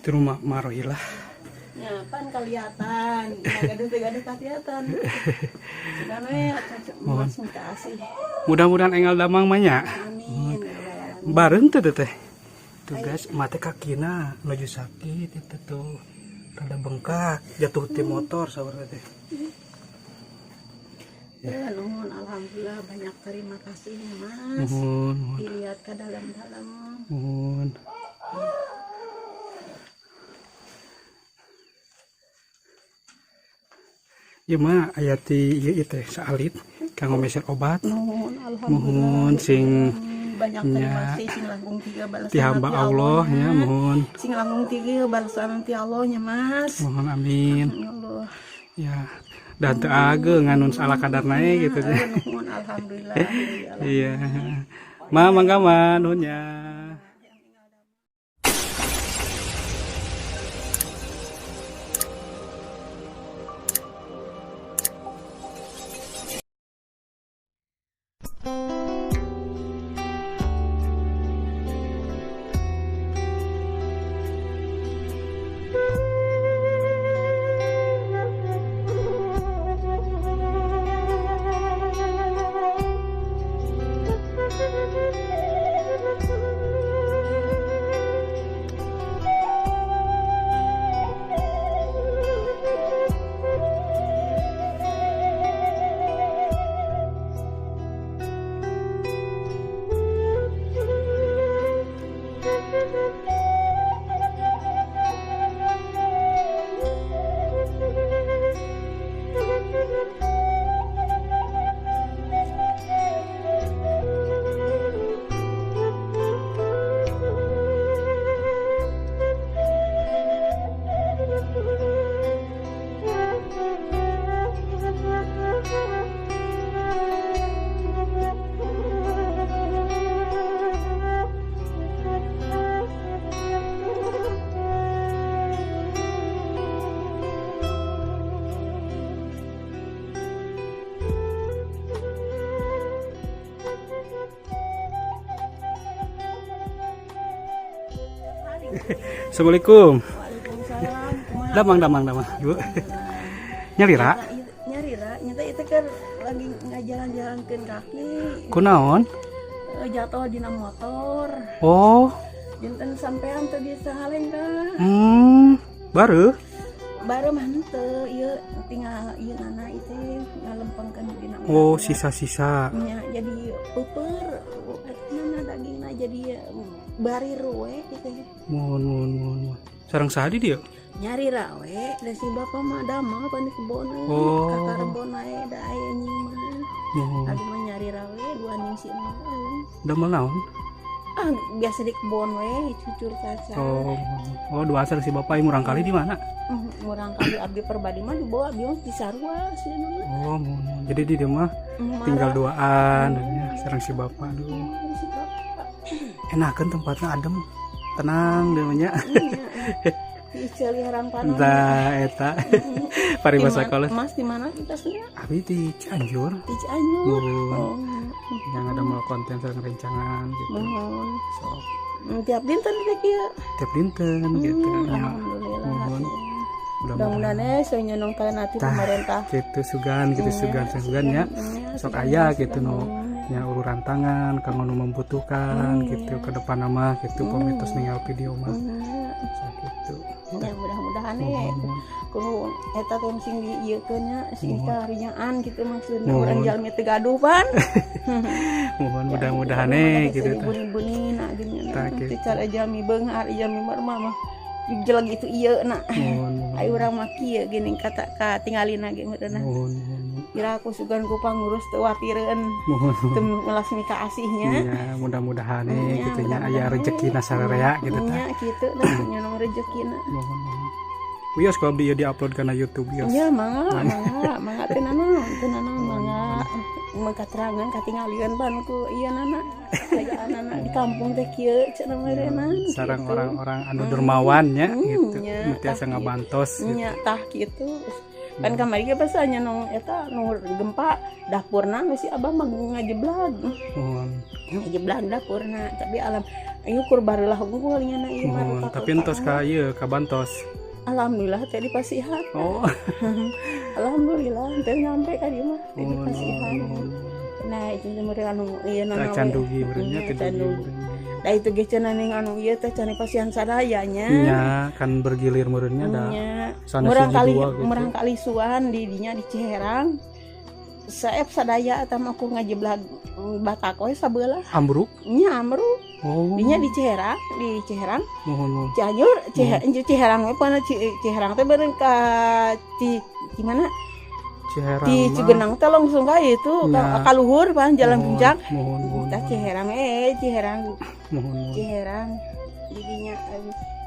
Di rumah Marohilah. Ya, pan kelihatan. Gaduh kelihatan. Sudah mas minta kasih. Mudah-mudahan enggal damang manya. Amin. Bareng tuh teh. Tuh guys, mata kakina lagi sakit itu tuh. Rada bengkak, jatuh di motor sabar teh. Ya, nuhun alhamdulillah banyak terima kasih Mas. Nuhun. Dilihat ke dalam-dalam. Nuhun. Ya mah ayati ieu teh saalit kanggo meser obat. Nuhun alhamdulillah. Mohon sing banyak terima kasih sing langkung 3 balasan ti hamba Allah nya mohon. Sing langkung 3 balasan ti Allah nya Mas. Mohon amin. Ya Allah. Ya. Dan teu ageng nganun salah kadarna gitu teh. Nuhun alhamdulillah. Iya. Mangga nuhun nya. Assalamualaikum. Waalaikumsalam. Damang Bu. Nyalira? Nyarira, nyata itu kan lagi ngajalan-jalankeun kaki. Kunaon? Jatuh dina motor. Oh. Jinten sampean teu bisa halengkah. Baru? Baru mah henteu ieu tinggal ieu nana itu ngalempengkeun dina motor. Oh, sisa-sisa. Nya jadi peuper nana dagingna jadi bari ruwe gitu. Mohon. Sareng sahadi dia? Nyari rawe da si bapak mah damel pan di kebon. Oh. Kakak rebon ae da aya nying mah. Mohon. Abi mah nyari rawe dua ning si emak. Damel naon? Ah, biasa di kebon we cucur kaca. Oh, dua asal si bapak murang kali di mana? Murang kali abdi perbadi mah dibawa abdi mah di Sarua sih dulu. Oh, mohon. Jadi di dia mah tinggal duaan ya, sareng si bapak dulu. Enakeun tempatnya adem, tenang demanya. Ieu liharang panon. Da eta. Paribasa kolos. Mas di mana kita sih? Abi di Cianjur. Di Cianjur. Yang ada mau konten sareng rencangan gitu. Mohon. Sok. Tiap dinten teh kieu. Tiap dinten gitu. Alhamdulillah. Mohon. Mudah-mudahan saya nyenong kalian hati pemerintah. Gitu sugan ya. Sok aya gitu no. Nya uluran tangan kanggo nu membutuhkan gitu ke depan nama gitu komitos ninggal video mah. Gitu. Ya mudah-mudahan kudu eta teh sing diieukeun nya sing kaharinyaan gitu maksudna urang jalmi teu gaduh pan. Mohon mudah-mudahan gitu tah. Bunyi-bunyi na gini cara jalmi beunghar jalmi marma mah jelag itu ieu na. Ai urang mah kieu gini kata ka tinggalin ge meureunna. Kira aku sugan ku pangurus teu watireun. Teu melasmi ka asihnya. Iya, mudah-mudahan gitu nya aya rezekina sararea gitu tah. Nya kitu da nyenong rezekina. Mohon. Wios kalau dia di-upload kana YouTube wios. Ya, mangga teu nanon mangga. Mengkaterangan katingalieun ban ku ieu nana. Kerajaan anak di kampung teh kieu cenah meureunna. Sareng orang-orang anu dermawan nya gitu. Nu tiasa ngabantos gitu. Nya tah kitu. Kan kamari ge pas nyenong eta nu gempa dapurna si abah mah ngajeblag. Ngajeblag dapurna tapi alam Ayo kur barulah unggul nya na ieu mah. Tapi entos ka ieu ka Bantos. Alhamdulillah teh di Pasihan. Oh. Alhamdulillah teh nyampe ka dieu mah di Pasihan. Nah itu mereka anu ieu nana Candugi urangnya teh Candugi. Da itu ge cenah ning anu ieu teh cenah Pasihan sadaya nya. Nya kan bergilir meureunnya da. Murang kali suan di dinya di Ciherang. Saep sadaya eta mah aku ngajeblag batak we sabeula. Ambruk? Nya ambruk. Oh. Dinya di Ciherang. Mohon. Cianjur, Ciherang we pana Ciherang teh beureun ka di mana? Ciherang. Di Cigenang teh langsung ka itu ka luhur pan jalan puncak. Mohon. Tah Ciherang Mohon. Ciherang. Didinya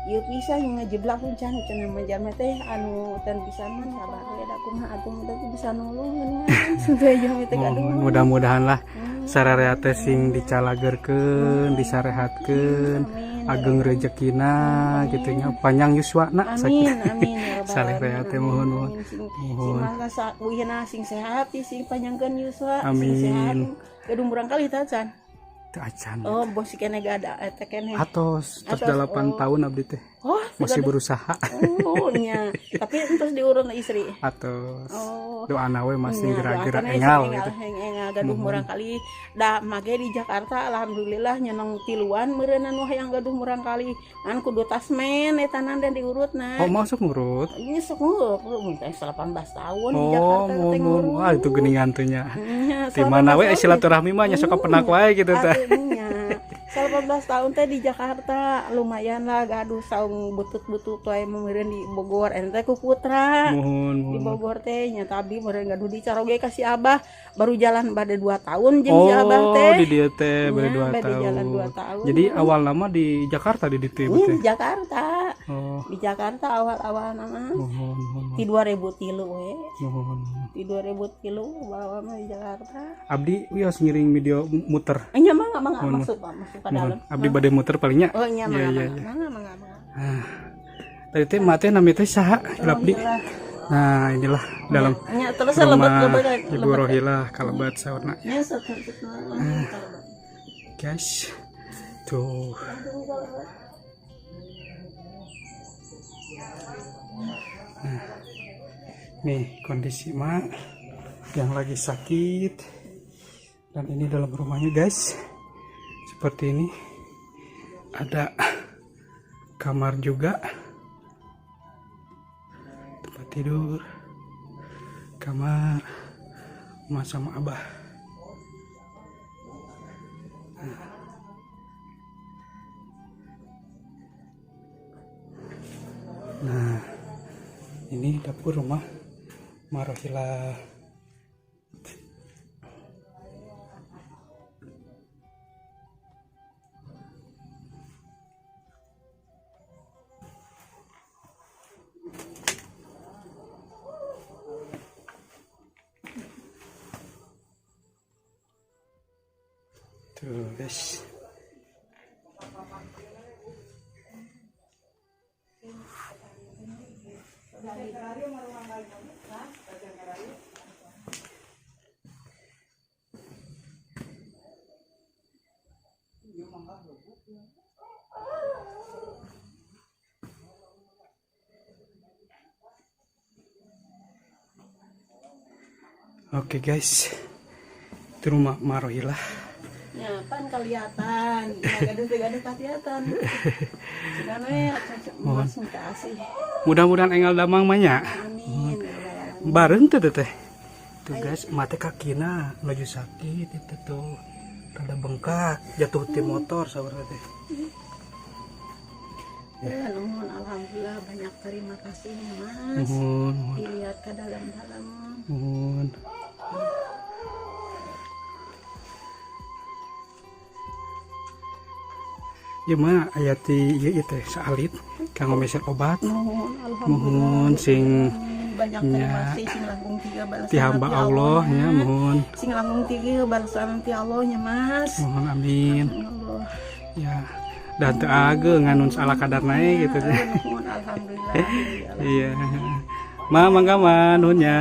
ieu bisa ngajeblak puncan cenah mah teh anu ten pisan mah sabar we da kumaha atuh teh bisa nolong geuningan sudah jam teh gaduh. Mudah-mudahan lah sararea teh sing dicalagerkeun, disarehatkeun, ageng rezekina kitu nya panjang yuswana amin sararea teh mohon. Sing sehat sing panjangkeun yuswa sing sehat. Gaduh murang kali tah can. Acan. Oh, bos kene gak ada eta kene. Atos 8 tahun abdi teh. Oh, masih berusaha. Oh, nya. Tapi terus diurun istri. Atos. Oh. Doana we masih gerak-gerak engal gitu. Engal gaduh murang kali da mage di Jakarta alhamdulillah nyenong tiluan meureunna nu hayang gaduh murang kali. Ngan kudu tasmen eta nan dan diurutna. Oh, masuk ngurut. Ini sok ngurut teh 18 tahun di Jakarta teh ngurut. Wah, itu geuningan teh nya. Di mana we silaturahmi mah nya sok penak wae gitu teh. 18 tahun teh di Jakarta lumayan lah gaduh saung butut-butut wae meureun di Bogor ente ku putra. Di Bogor teh nya tapi meureun gaduh di Caroge ka si Abah baru jalan bade 2 tahun jeung si Abah teh. Oh, di dieu teh bade 2 tahun. Jalan 2 tahun. Jadi awal nama di Jakarta di dieu teh. Di Jakarta. Oh. Di Jakarta awal-awal nama. Di 2003 we. Di 2003 bawa mah di Jakarta. Abdi wios ngiring video muter. Nya mah masuk padahal. Abdi bade muter palingnya. Oh nya mah. Tadi teh mate nami teh saha Abdi. Nah, inilah dalam terus rumah Ibu Rohila kalebat saurna. Guys. Tuh. Nah, nih kondisi mak yang lagi sakit dan ini dalam rumahnya guys. Seperti ini ada kamar juga, tempat tidur, kamar emak sama abah. Nah ini dapur rumah Marohila. Tuh guys. Oke guys, itu rumah Marohila. Ya, pan kelihatan, gaduh kelihatan. Mohon kasih. Mudah-mudahan enggal damang manya. Amin. Bareng tuh teh. Tuh guys, mate kakina lagi sakit itu tuh. Rada bengkak, jatuh di motor saudara teh. Ya, nuhun alhamdulillah banyak terima kasih Mas. Dilihat ke dalam-dalam. Ya mah ayati ieu teh saalit kanggo mesen obat. Mohon sing banyak terima kasih sing langkung 3 balasan ti hamba Allah nya mohon. Sing langkung 3 balasan ti Allah nya Mas. Mohon amin. Allah. Ya dan teu ageng nganun salah kadarna gitu nya. Mohon alhamdulillah. Iya. Mangga nuhun nya.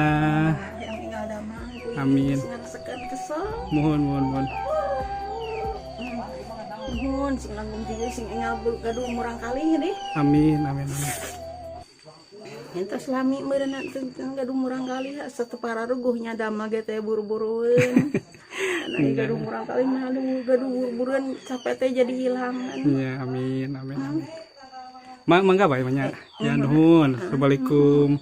Yang tinggal damang. Amin. Mohon. Mohon nuhun sing langkung tiga sing engal gaduh murang kali deh. Amin amin amin. Enta selami meureunan teu gaduh murang kali satu para ruguhnya dama ge teh buru-burueun. Ana gaduh murang kali mah gaduh buru-buruan capek teh jadi hilang. Ya amin amin amin. Mangga bae nya. Ya nuhun. Assalamualaikum.